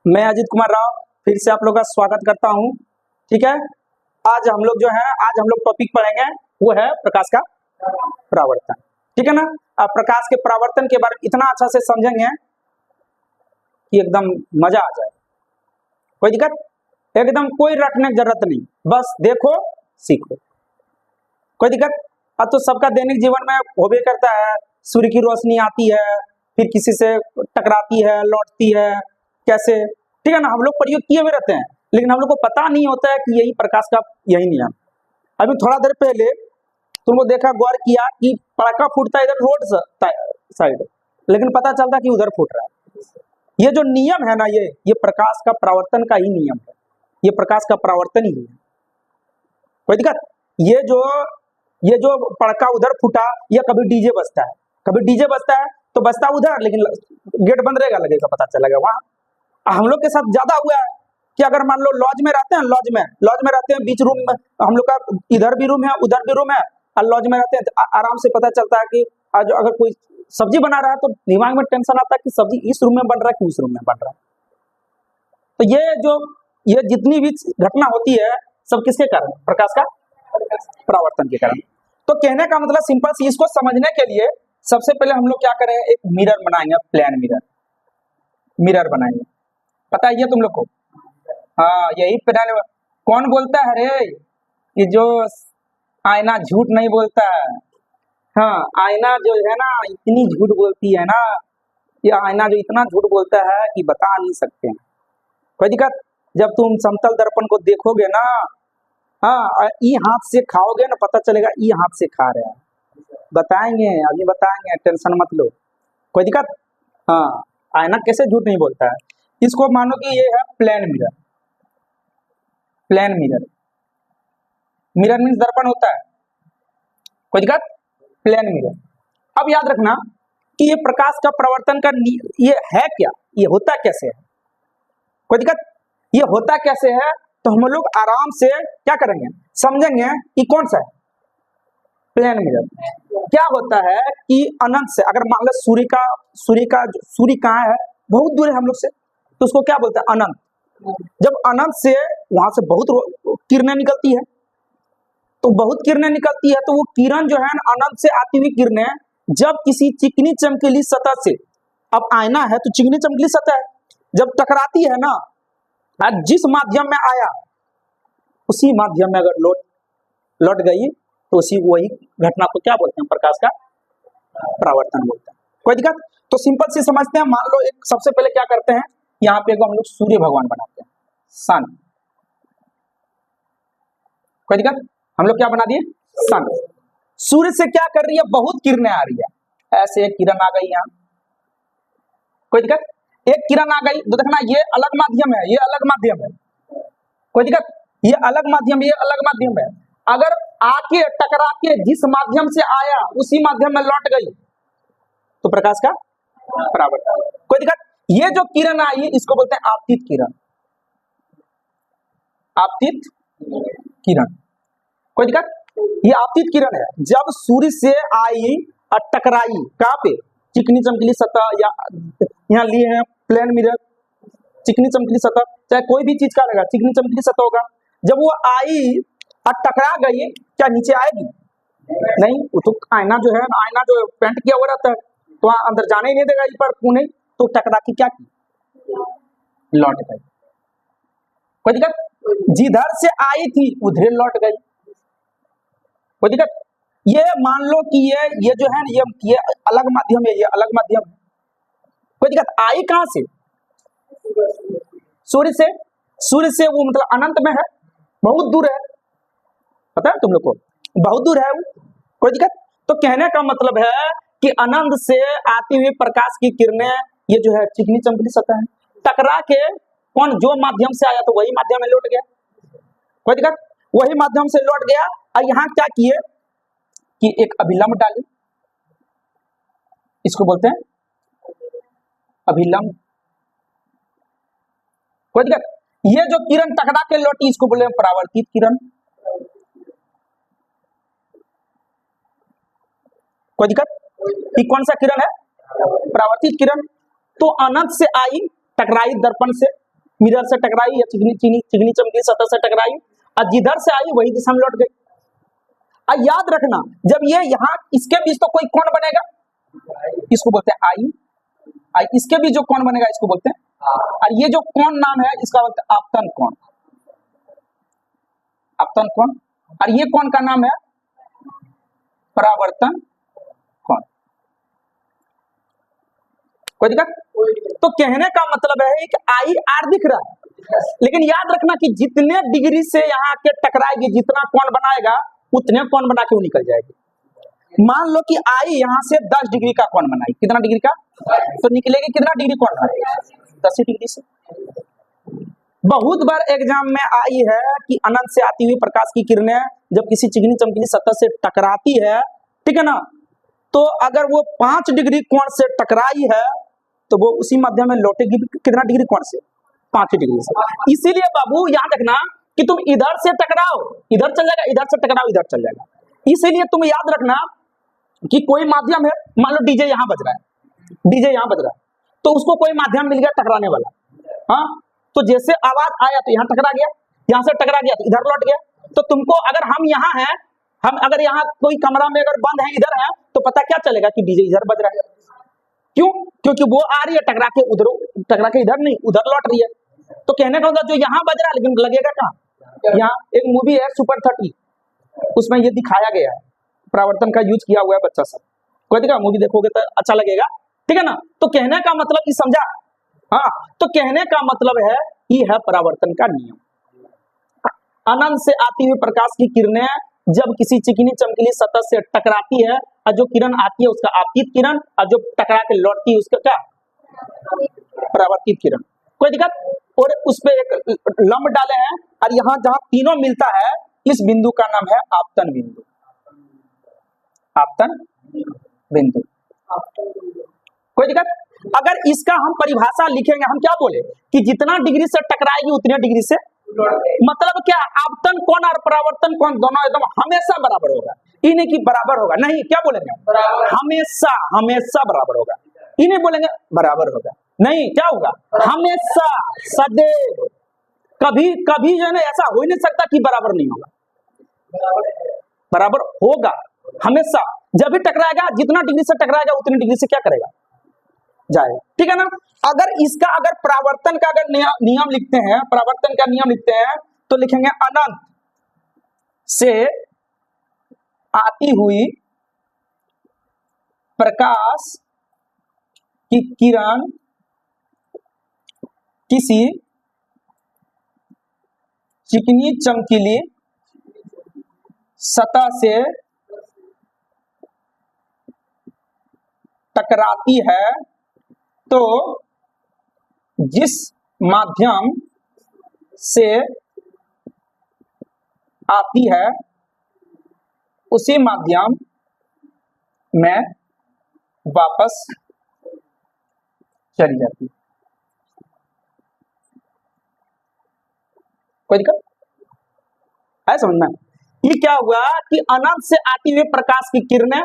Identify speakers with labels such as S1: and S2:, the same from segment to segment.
S1: मैं अजीत कुमार राव फिर से आप लोग का स्वागत करता हूं। ठीक है, आज हम लोग टॉपिक पढ़ेंगे, वो है प्रकाश का परावर्तन। ठीक है ना। अब प्रकाश के परावर्तन के बारे में इतना अच्छा से समझेंगे कि एकदम मजा आ जाए। कोई दिक्कत, एकदम कोई रटने की जरूरत नहीं, बस देखो सीखो। कोई दिक्कत। अब तो सबका दैनिक जीवन में होबे करता है, सूर्य की रोशनी आती है, फिर किसी से टकराती है, लौटती है, कैसे, ठीक है ना। हम लोग प्रयोग किए हुए रहते हैं, लेकिन हम लोग को पता नहीं होता है कि यही प्रकाश का यही नियम। अभी थोड़ा देर पहले तुमको देखा, गौर किया कि पटाखा फूटता है इधर रोड साइड, लेकिन पता चलता कि उधर फूट रहा है। ये जो नियम है ना, ये प्रकाश का परावर्तन का ही नियम है, ये प्रकाश का परावर्तन ही है। कोई दिक्कत। ये जो पटाखा उधर फूटा, या कभी डीजे बजता है, तो बजता उधर, लेकिन गेट बंद रहेगा, लगेगा पता चलेगा वहां। हम लोग के साथ ज्यादा हुआ है कि अगर मान लो लॉज में रहते हैं, बीच रूम में हम लोग का इधर भी रूम है, उधर भी रूम है, और लॉज में रहते हैं तो आराम से पता चलता है कि आज अगर कोई सब्जी बना रहा है तो दिमाग में टेंशन आता है कि सब्जी इस रूम में बन रहा है कि उस रूम में बन रहा है। तो ये जितनी भी घटना होती है सब किसके कारण? प्रकाश का परावर्तन के कारण। तो कहने का मतलब सिंपल सी, इसको समझने के लिए सबसे पहले हम लोग क्या करें, एक मिरर बनाएंगे, प्लेन मिरर बनाएंगे। पता है ये तुम लोग को? हाँ, यही प्लान। कौन बोलता है रे कि जो आईना झूठ नहीं बोलता है? हाँ, आईना जो है ना इतनी झूठ बोलती है ना, ये आईना जो इतना झूठ बोलता है कि बता नहीं सकते हैं। कोई दिक्कत। जब तुम समतल दर्पण को देखोगे ना, हाँ, ई हाथ से खाओगे ना, पता चलेगा ई हाथ से खा रहे हैं। बताएंगे, अभी बताएंगे, टेंशन मत लो। कोई दिक्कत। हाँ, आईना कैसे झूठ नहीं बोलता है। इसको मानो कि ये है प्लेन मिरर। मिरर मीन्स दर्पण होता है। कोई दिक्कत। Plane mirror. अब याद रखना कि ये प्रकाश का परावर्तन का ये है क्या, ये होता कैसे है। कोई दिक्कत। ये होता कैसे है तो हम लोग आराम से क्या करेंगे, समझेंगे कि कौन सा है प्लेन मिरर। क्या होता है कि अनंत से, अगर मान लो सूर्य कहाँ है, बहुत दूर है हम लोग से, तो उसको क्या बोलते हैं? अनंत। जब अनंत से वहां से बहुत किरणें निकलती है, तो वो किरण जो है अनंत से आती हुई किरणें जब किसी चिकनी चमकीली सतह से, अब आईना है तो चिकनी चमकीली सतह है, जब टकराती है ना, जिस माध्यम में आया उसी माध्यम में अगर लौट गई तो वही घटना को क्या बोलते हैं? प्रकाश का परावर्तन बोलते हैं। कोई दिक्कत। तो सिंपल सी समझते हैं। मान लो एक सबसे पहले क्या करते हैं, यहाँ पे हम लोग सूर्य भगवान बनाते हैं, सन। कोई दिक्कत। हम लोग क्या बना दिए? सन। सूर्य से क्या कर रही है? बहुत किरणें आ रही है। ऐसे एक किरण आ गई यहाँ। कोई दिक्कत। एक किरण आ गई तो देखना ये अलग माध्यम है, ये अलग माध्यम है। कोई दिक्कत। ये अलग माध्यम, ये अलग माध्यम है। अगर आके टकरा के जिस माध्यम से आया उसी माध्यम में लौट गई तो प्रकाश का परावर्तन। कोई दिक्कत। ये जो किरण आई इसको बोलते हैं आपतित किरण। आपतित किरण। कोई दिक्कत। ये आपतित किरण है, जब सूर्य से आई और टकराई कहाँ पे? चिकनी चमकीली सतह, या यहाँ लिए हैं प्लेन मिरर, चिकनी चमकीली सतह, चाहे कोई भी चीज का रहेगा, चिकनी चमकीली सतह होगा। जब वो आई और टकरा गई, क्या नीचे आएगी? नहीं, वो तो आईना जो है, आईना जो पेंट किया हुआ रहता है, तो अंदर जाने ही नहीं देगा, पर पुणे तो टकरा की क्या की? लौट गई। कोई दिक्कत। जिधर से आई थी उधर लौट गई। कोई दिक्कत। ये मान लो कि ये जो है ये अलग माध्यम है, ये अलग माध्यम है। कोई दिक्कत। आई कहां से? सूर्य से वो मतलब अनंत में है, बहुत दूर है, पता है तुम लोग को, बहुत दूर है वो। कोई दिक्कत। तो कहने का मतलब है कि अनंत से आती हुई प्रकाश की किरणें, ये जो है चिकनी चमकीली सतह है, टकरा के जो माध्यम से आया तो वही माध्यम में लौट गया। कोई दिक्कत। वही माध्यम से लौट गया, और यहाँ क्या किए कि एक अभिलंब डाली, इसको बोलते हैं अभिलंब। कोई दिक्कत। ये जो किरण टकरा के लौटी इसको बोलते हैं परावर्तित किरण। कोई दिक्कत। कि कौन सा किरण है? परावर्तित किरण। तो अनंत से आई, टकराई दर्पण से, मिरर से टकराई या चिकनी चमकीली सतह से टकराई और जिधर से आई वही दिशा में लौट गई। और याद रखना जब ये यहाँ इसके बीच तो कोई कोण बनेगा, इसको बोलते हैं आई, इसके बीच जो कोण बनेगा इसको बोलते हैं, और ये जो कोण नाम है इसका बोलते हैं आपतन कोण, आपतन कोण। और ये कोण का नाम है परावर्तन कोण। कोई दिक्कत? तो कहने का मतलब है कि आई आर दिख रहा है, लेकिन याद रखना कि जितने डिग्री से यहाँ के टकराएगी, जितना कोण बनाएगा उतने कोण बना के वो निकल जाएगी। मान लो कि आई यहाँ से 10 डिग्री का कोण बनाई, कितना डिग्री का, तो निकलेगी कितना डिग्री कोण बनाएगी, 10 डिग्री से। बहुत बार एग्जाम में आई है कि अनंत से आती हुई प्रकाश की किरणें जब किसी चिकनी चमकीली सतह से टकराती है, ठीक है ना, तो अगर वो 5 डिग्री कोण से टकराई है तो वो उसी माध्यम में लौटेगी कितना डिग्री कोण से, 5 डिग्री से। इसीलिए बाबू याद रखना कि तुम इधर से टकराओ इधर चल जाएगा, इधर से टकराओ इधर चल जाएगा। इसीलिए तुम याद रखना कि कोई माध्यम है, मान लो डीजे यहाँ बज रहा है, डीजे यहाँ बज रहा है, तो उसको कोई माध्यम मिल गया टकराने वाला, हाँ, तो जैसे आवाज आया तो यहाँ टकरा गया, यहाँ से टकरा गया तो इधर लौट गया। तो तुमको अगर हम यहाँ हैं, हम अगर यहाँ कोई कमरा में अगर बंद है इधर है, तो पता क्या चलेगा कि डीजे इधर बज रहा है। क्यों? क्योंकि वो आ रही है टकरा के उधर, टकरा के इधर नहीं उधर लौट रही है। तो कहने का मतलब जो यहाँ बज रहा है लेकिन लगेगा कहाँ, यहाँ एक मूवी है सुपर 30, उसमें ये दिखाया गया है, परावर्तन का यूज किया हुआ है बच्चा सब, कोई देखा मूवी देखोगे तो अच्छा लगेगा, ठीक है ना। तो कहने का मतलब ये समझा, हाँ, तो कहने का मतलब है ये है परावर्तन का नियम। अनंत से आती हुई प्रकाश की किरणें जब किसी चिकनी चमकीली सतह से टकराती है और जो किरण आती है उसका आपतित किरण, और जो टकरा के लौटती है उसका क्या, परावर्तित किरण। कोई दिक्कत? और उस पे एक लंब डाले हैं और यहाँ जहां तीनों मिलता है इस बिंदु का नाम है आपतन बिंदु, आपतन बिंदु। कोई दिक्कत? अगर इसका हम परिभाषा लिखेंगे, हम क्या बोले कि जितना डिग्री से टकराएगी उतने डिग्री से, मतलब क्या, आपतन कोण और परावर्तन कोण दोनों एकदम हमेशा बराबर होगा, ये नहीं कि बराबर होगा, नहीं, क्या बोलेंगे, हमेशा, हमेशा बराबर होगा। ये नहीं बोलेंगे बराबर होगा, नहीं, क्या होगा, हमेशा, सदैव, कभी कभी जो है ना ऐसा हो ही नहीं सकता कि बराबर नहीं होगा, बराबर होगा हमेशा। जब भी टकराएगा, जितना डिग्री से टकराएगा उतनी डिग्री से क्या करेगा, जाएगा, ठीक है ना। अगर इसका अगर परावर्तन का अगर नियम लिखते हैं, परावर्तन का नियम लिखते हैं तो लिखेंगे अनंत से आती हुई प्रकाश की किरण किसी चिकनी चमकीली सतह से टकराती है तो जिस माध्यम से आती है उसी माध्यम में वापस चली जाती है। कोई दिक्कत है समझ में? ये क्या हुआ कि अनंत से आती हुई प्रकाश की किरणें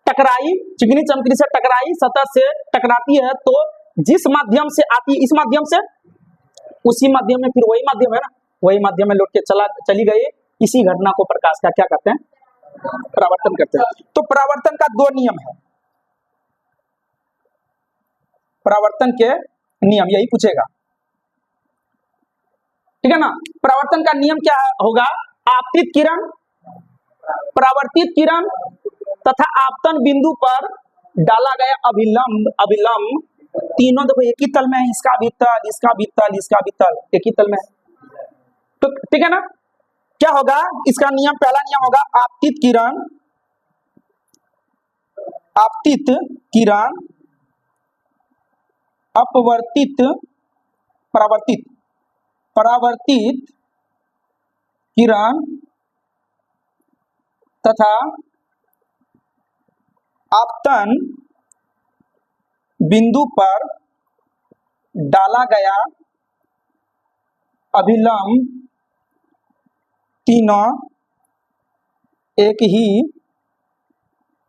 S1: टकराई, चिकनी चमकीली से टकराई, सतह से टकराती है तो जिस माध्यम से आती है, इस माध्यम से, उसी माध्यम में, फिर वही माध्यम है ना, वही माध्यम में लौट के चली गई। इसी घटना को प्रकाश का क्या कहते हैं, परावर्तन करते हैं। तो परावर्तन का 2 नियम है, परावर्तन के नियम यही पूछेगा, ठीक है ना। परावर्तन का नियम क्या होगा, आपतित किरण, परावर्तित किरण तथा आपतन बिंदु पर डाला गया अभिलंब, अभिलंब तीनों देखो एक ही तल में है, इसका भी तल, इसका भी तल, इसका भी तल एक ही तल में है, तो ठीक है ना। क्या होगा इसका नियम, पहला नियम होगा आपतित किरण, आपतित किरण अपवर्तित, परावर्तित, परावर्तित किरण तथा आपतन बिंदु पर डाला गया अभिलंब तीनों एक ही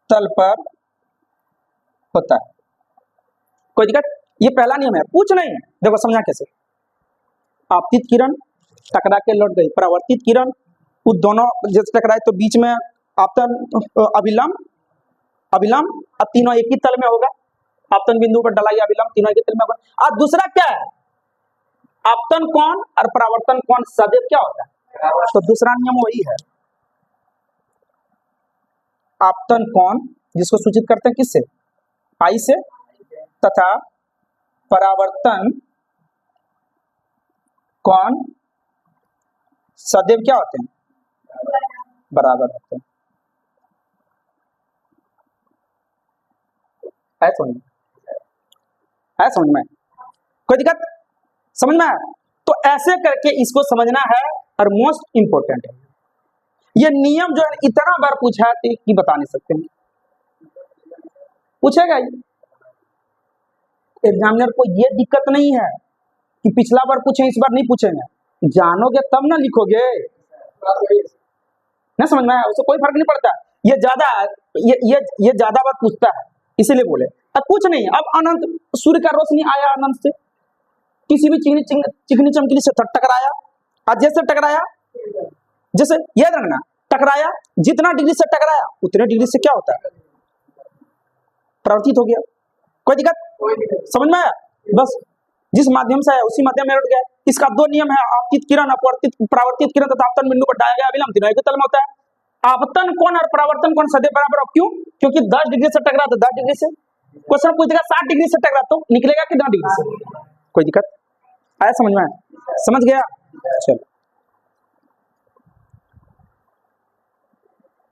S1: तल पर होता है। कोई दिक्कत? ये पहला नियम है, पूछ नहीं है। देखो समझा कैसे, आपतित किरण टकरा के लौट गई, परावर्तित किरण वो दोनों जैसे टकराए तो बीच में आपतन अभिलंब अभिलंब, अब तीनों एक ही तल में होगा, आपतन बिंदु पर डला अभिलंब तीनों एक ही तल में होगा। और दूसरा क्या है, आपतन कोण और परावर्तन कोण सदैव क्या होता है, तो दूसरा नियम वही है, आपतन कोण जिसको सूचित करते हैं किससे, आई से, तथा परावर्तन कोण सदैव क्या होते हैं, बराबर होते हैं। है समझ में, कोई दिक्कत समझ में आया? तो ऐसे करके इसको समझना है और मोस्ट इंपोर्टेंट है ये नियम जो है इतना बार पूछा है कि बता नहीं सकते हैं, पूछेगा ही। एग्जामिनर को ये दिक्कत नहीं है कि पिछला बार पूछे इस बार नहीं पूछेंगे, जानोगे तब ना लिखोगे, ना समझ में आया? उससे कोई फर्क नहीं पड़ता, ये ज्यादा ये ज्यादा बार पूछता है इसीलिए बोले। अब कुछ नहीं, अब अनंत सूर्य का रोशनी आया अनंत से, किसी भी चिकनी चमकीली से टकराया, आज जैसे टकराया, जैसे याद रखना टकराया, जितना डिग्री से टकराया उतने डिग्री से क्या होता है, प्रवर्तित हो गया। कोई दिक्कत समझ में आया? बस जिस माध्यम से आया उसी माध्यम में लौट गया। इसका दो नियम है, आपतित किरण अपवर्तित परावर्तित किरण तथा आपतन बिंदु पर डाला गया अभिलंब तीनों एक तल में होता है। आपतन कोण और परावर्तन कोण सदैव बराबर हो, क्यों? क्योंकि 10 डिग्री से टकरा तो 10 डिग्री से, क्वेश्चन पूछ देगा 60 डिग्री से टकरा तो निकलेगा कितना डिग्री से। कोई दिक्कत आया समझ में? समझ गया? चलो।